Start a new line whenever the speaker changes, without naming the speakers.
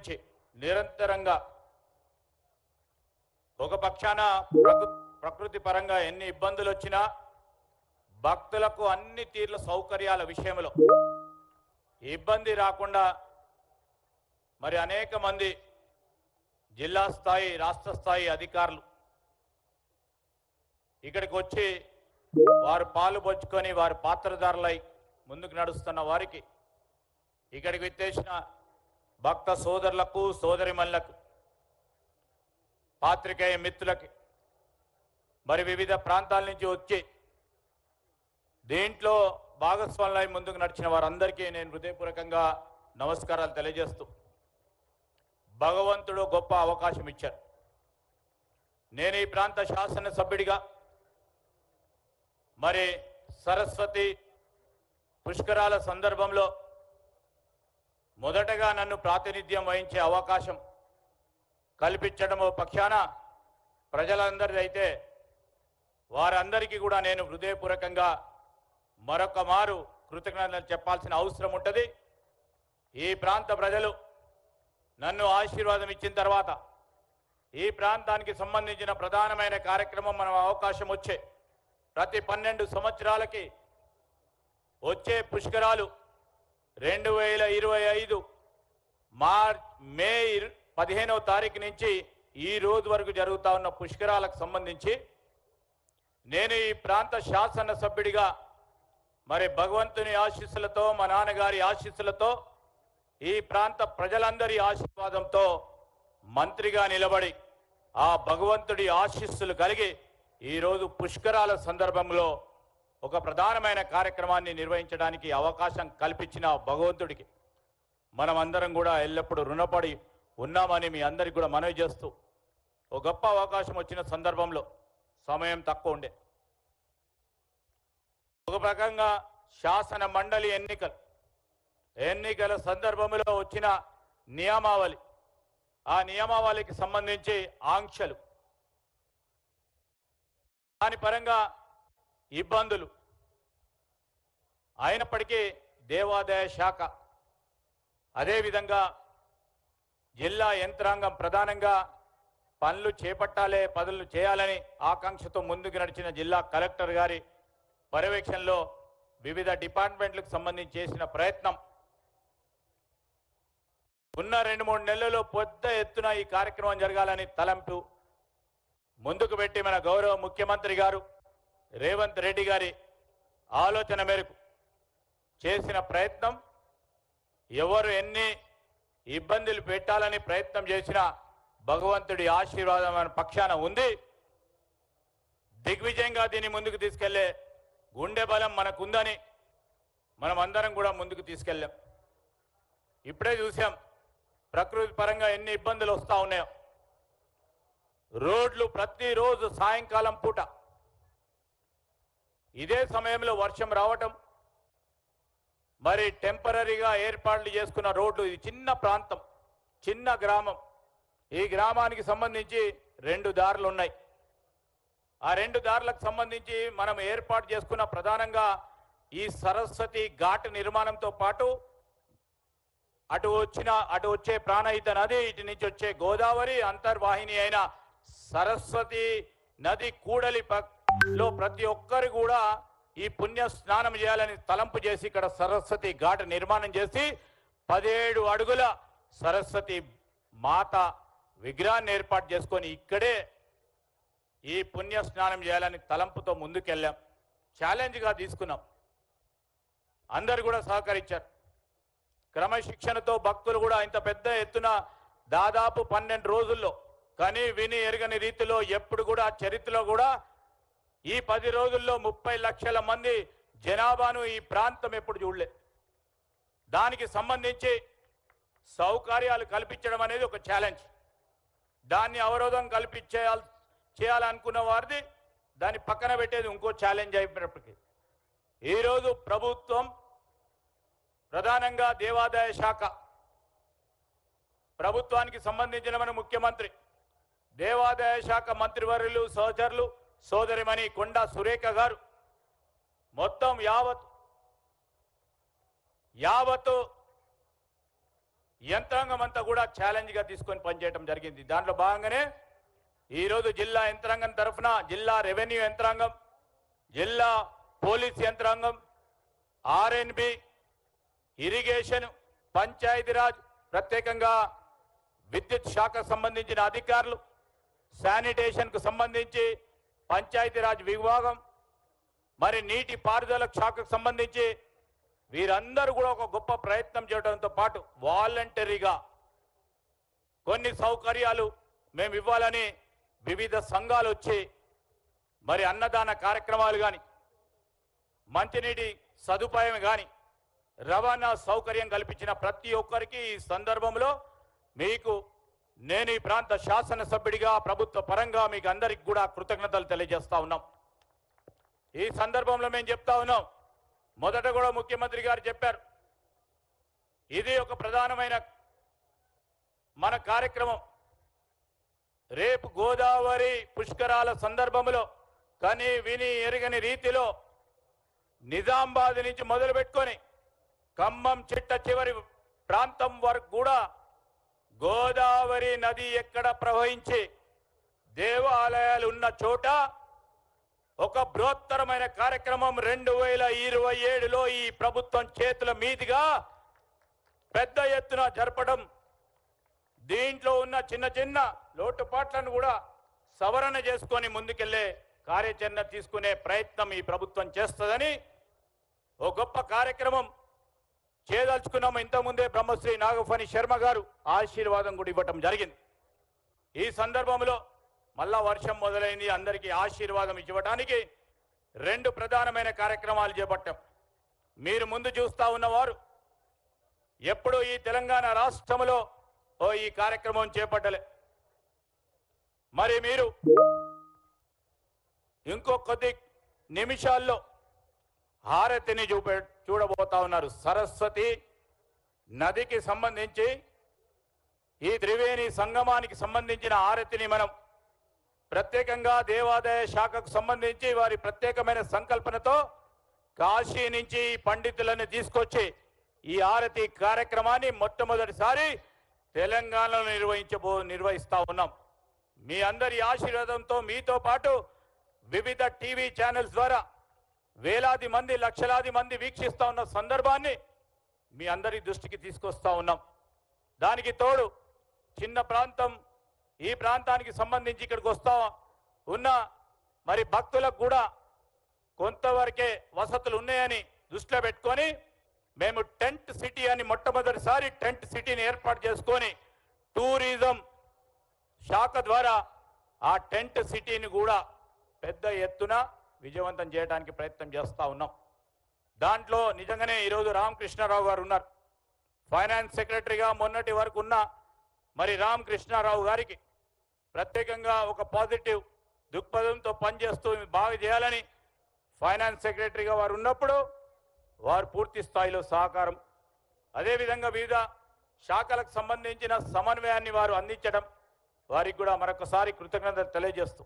సంబంధించి నిరంతరంగా ఒక పక్షాన ప్రకృతి పరంగా ఎన్ని ఇబ్బందులు వచ్చినా భక్తులకు అన్ని తీర్ల సౌకర్యాల విషయంలో ఇబ్బంది రాకుండా మరి అనేక మంది జిల్లా స్థాయి రాష్ట్ర స్థాయి అధికారులు ఇక్కడికి వచ్చి వారు పాలు పంచుకొని వారి పాత్రధారులై ముందుకు నడుస్తున్న వారికి ఇక్కడికి విచ్చేసిన భక్త సోదరులకు సోదరిమణులకు పాత్రికేయ మిత్రులకి మరి వివిధ ప్రాంతాల నుంచి వచ్చి దీంట్లో భాగస్వాములై ముందుకు నడిచిన వారందరికీ నేను హృదయపూర్వకంగా నమస్కారాలు తెలియజేస్తూ భగవంతుడు గొప్ప అవకాశం ఇచ్చారు. నేను ఈ ప్రాంత శాసనసభ్యుడిగా మరి సరస్వతి పుష్కరాల సందర్భంలో మొదటగా నన్ను ప్రాతినిధ్యం వహించే అవకాశం కల్పించడం పక్షాన ప్రజలందరిది అయితే వారందరికీ కూడా నేను హృదయపూర్వకంగా మరొక మారు కృతజ్ఞతలు చెప్పాల్సిన అవసరం ఉంటుంది. ఈ ప్రాంత ప్రజలు నన్ను ఆశీర్వాదం ఇచ్చిన తర్వాత ఈ ప్రాంతానికి సంబంధించిన ప్రధానమైన కార్యక్రమం మనం అవకాశం వచ్చే ప్రతి 12 సంవత్సరాలకి వచ్చే పుష్కరాలు 2025 మే 15వ తారీఖు నుంచి ఈ రోజు వరకు జరుగుతూ ఉన్న పుష్కరాలకు సంబంధించి నేను ఈ ప్రాంత శాసనసభ్యుడిగా మరి భగవంతుని ఆశీస్సులతో మా నాన్నగారి ఆశీస్సులతో ఈ ప్రాంత ప్రజలందరి ఆశీర్వాదంతో మంత్రిగా నిలబడి ఆ భగవంతుడి ఆశీస్సులు కలిగి ఈరోజు పుష్కరాల సందర్భంలో ఒక ప్రధానమైన కార్యక్రమాన్ని నిర్వహించడానికి అవకాశం కల్పించిన భగవంతుడికి మనమందరం కూడా ఎల్లప్పుడూ రుణపడి ఉన్నామని మీ అందరికీ కూడా మనవి చేస్తూ ఒక గొప్ప అవకాశం వచ్చిన సందర్భంలో సమయం తక్కువ ఉండే ఒక ప్రకంగా శాసన మండలి ఎన్నికల సందర్భంలో వచ్చిన నియమావళి ఆ నియమావళికి సంబంధించి ఆంక్షలు దాని పరంగా ఇబ్బందులు అయినప్పటికీ దేవాదాయ శాఖ అదేవిధంగా జిల్లా యంత్రాంగం ప్రధానంగా పనులు చేపట్టాలే పనులు చేయాలని ఆకాంక్షతో ముందుకు నడిచిన జిల్లా కలెక్టర్ గారి పర్యవేక్షణలో వివిధ డిపార్ట్మెంట్లకు సంబంధించి చేసిన ప్రయత్నం ఉన్న 2-3 నెలల్లో పెద్ద ఎత్తున ఈ కార్యక్రమం జరగాలని తలంపు ముందుకు పెట్టి మన గౌరవ ముఖ్యమంత్రి గారు రేవంత్ రెడ్డి గారి ఆలోచన మేరకు చేసిన ప్రయత్నం ఎవరు ఎన్ని ఇబ్బందులు పెట్టాలని ప్రయత్నం చేసినా భగవంతుడి ఆశీర్వాదం మన పక్షాన ఉంది. దిగ్విజయంగా దీన్ని ముందుకు తీసుకెళ్లే గుండె బలం మనకుందని మనం అందరం కూడా ముందుకు తీసుకెళ్ళాం. ఇప్పుడే చూసాం ప్రకృతి పరంగా ఎన్ని ఇబ్బందులు వస్తూ ఉన్నాయో. రోడ్లు ప్రతిరోజు సాయంకాలం పూట ఇదే సమయంలో వర్షం రావటం, మరి టెంపరీగా ఏర్పాట్లు చేసుకున్న రోడ్లు. ఇది చిన్న ప్రాంతం, చిన్న గ్రామం. ఈ గ్రామానికి సంబంధించి 2 దారులు ఉన్నాయి. ఆ 2 దారులకు సంబంధించి మనం ఏర్పాటు చేసుకున్న ప్రధానంగా ఈ సరస్వతి ఘాట్ నిర్మాణంతో పాటు అటు వచ్చే ప్రాణహిత నది, ఇటు నుంచి వచ్చే గోదావరి అంతర్వాహిని అయిన సరస్వతి నది కూడలిలో ప్రతి ఒక్కరు కూడా ఈ పుణ్య స్నానం చేయాలని తలంపు చేసి ఇక్కడ సరస్వతి ఘాట్ నిర్మాణం చేసి 17 అడుగుల సరస్వతి మాత విగ్రహాన్ని ఏర్పాటు చేసుకొని ఇక్కడే ఈ పుణ్య స్నానం చేయాలని తలంపుతో ముందుకెళ్ళాం. ఛాలెంజ్గా తీసుకున్నాం. అందరు కూడా సహకరించారు. క్రమశిక్షణతో భక్తులు కూడా ఇంత పెద్ద ఎత్తున దాదాపు 12 రోజుల్లో కని విని ఎరగని రీతిలో ఎప్పుడు కూడా చరిత్రలో కూడా ఈ 10 రోజుల్లో 30 లక్షల మంది జనాభాను ఈ ప్రాంతం ఎప్పుడు చూడలే. దానికి సంబంధించి సౌకర్యాలు కల్పించడం అనేది ఒక ఛాలెంజ్. దాన్ని అవరోధం చేయాలనుకున్న వారిది దాన్ని పక్కన పెట్టేది ఇంకో ఛాలెంజ్ అయిపోయినప్పటికీ ఈరోజు ప్రభుత్వం ప్రధానంగా దేవాదాయ శాఖ ప్రభుత్వానికి సంబంధించిన మన ముఖ్యమంత్రి దేవాదాయ శాఖ మంత్రివర్యులు సహచరులు సోదరిమణి కొండా సురేఖ గారు మొత్తం యావత్ యంత్రాంగం అంతా కూడా ఛాలెంజ్గా తీసుకొని పనిచేయడం జరిగింది. దాంట్లో భాగంగానే ఈరోజు జిల్లా యంత్రాంగం తరఫున జిల్లా రెవెన్యూ యంత్రాంగం, జిల్లా పోలీస్ యంత్రాంగం, ఆర్ఎన్బి, ఇరిగేషన్, పంచాయతీరాజ్, ప్రత్యేకంగా విద్యుత్ శాఖకు సంబంధించిన అధికారులు, శానిటేషన్కు సంబంధించి పంచాయతీరాజ్ విభాగం, మరి నీటి పారుదల శాఖకు సంబంధించి వీరందరూ కూడా ఒక గొప్ప ప్రయత్నం చేయడంతో పాటు వాలంటరీగా కొన్ని సౌకర్యాలు మేము ఇవ్వాలని వివిధ సంఘాలు వచ్చి మరి అన్నదాన కార్యక్రమాలు కానీ, మంచినీటి సదుపాయం కానీ, రవాణా సౌకర్యం కల్పించిన ప్రతి ఒక్కరికి ఈ సందర్భంలో మీకు నేను ఈ ప్రాంత శాసనసభ్యుడిగా ప్రభుత్వ పరంగా మీకు అందరికి కూడా కృతజ్ఞతలు తెలియజేస్తా ఉన్నాం. ఈ సందర్భంలో మేము చెప్తా ఉన్నాం, మొదట కూడా ముఖ్యమంత్రి గారు చెప్పారు, ఇది ఒక ప్రధానమైన మన కార్యక్రమం. రేపు గోదావరి పుష్కరాల సందర్భంలో కని విని ఎరగని రీతిలో నిజామాబాద్ నుంచి మొదలు పెట్టుకొని ఖమ్మం చిట్ట చివరి ప్రాంతం వరకు కూడా గోదావరి నది ఎక్కడ ప్రవహించి దేవాలయాలు ఉన్న చోట ఒక బృహత్తరమైన కార్యక్రమం 2027లో ఈ ప్రభుత్వం చేతుల మీదుగా పెద్ద ఎత్తున జరపడం, దీంట్లో ఉన్న చిన్న చిన్న లోటుపాట్లను కూడా సవరణ చేసుకొని ముందుకెళ్లే కార్యాచరణ తీసుకునే ప్రయత్నం ఈ ప్రభుత్వం చేస్తుందని ఓ గొప్ప కార్యక్రమం చేయదలుచుకున్నాము. ఇంతకుముందే బ్రహ్మశ్రీ నాగఫణి శర్మ గారు ఆశీర్వాదం కూడా ఇవ్వటం జరిగింది. ఈ సందర్భంలో మళ్ళా వర్షం మొదలైంది, అందరికీ ఆశీర్వాదం ఇవ్వడానికి 2 ప్రధానమైన కార్యక్రమాలు చేపట్టాం. మీరు ముందు చూస్తా ఉన్నవారు ఎప్పుడు ఈ తెలంగాణ రాష్ట్రంలో ఈ కార్యక్రమం చేపట్టలే. మరి మీరు ఇంకో కొద్ది నిమిషాల్లో హారతిని చూడబోతా ఉన్నారు. సరస్వతి నదికి సంబంధించి ఈ త్రివేణి సంగమానికి సంబంధించిన హారతిని మనం ప్రత్యేకంగా దేవాదాయ శాఖకు సంబంధించి వారి ప్రత్యేకమైన సంకల్పనతో కాశీ నుంచి పండితులను తీసుకొచ్చి ఈ హారతి కార్యక్రమాన్ని మొట్టమొదటిసారి తెలంగాణలో నిర్వహిస్తా ఉన్నాం. మీ అందరి ఆశీర్వాదంతో మీతో పాటు వివిధ టీవీ ఛానల్స్ ద్వారా వేలాది మంది లక్షలాది మంది వీక్షిస్తా ఉన్న సందర్భాన్ని మీ అందరి దృష్టికి తీసుకొస్తా ఉన్నాం. దానికి తోడు చిన్న ప్రాంతం, ఈ ప్రాంతానికి సంబంధించి ఇక్కడికి వస్తా ఉన్న మరి భక్తులకు కూడా కొంతవరకే వసతులు ఉన్నాయని దృష్టిలో పెట్టుకొని మేము టెంట్ సిటీ అని మొట్టమొదటిసారి టెంట్ సిటీని ఏర్పాటు చేసుకొని టూరిజం శాఖ ద్వారా ఆ టెంట్ సిటీని కూడా పెద్ద ఎత్తున విజయవంతం చేయడానికి ప్రయత్నం చేస్తూ ఉన్నాం. దాంట్లో నిజంగానే ఈరోజు రామకృష్ణారావు గారు ఉన్నారు. ఫైనాన్స్ సెక్రటరీగా మొన్నటి వరకు ఉన్న మరి రామకృష్ణారావు గారికి ప్రత్యేకంగా ఒక పాజిటివ్ దృక్పథంతో పనిచేస్తూ బాగా చేయాలని ఫైనాన్స్ సెక్రటరీగా వారు ఉన్నప్పుడు వారు పూర్తి స్థాయిలో సహకారం, అదేవిధంగా వివిధ శాఖలకు సంబంధించిన సమన్వయాన్ని వారు అందించడం, వారికి కూడా మరొకసారి కృతజ్ఞతలు తెలియజేస్తూ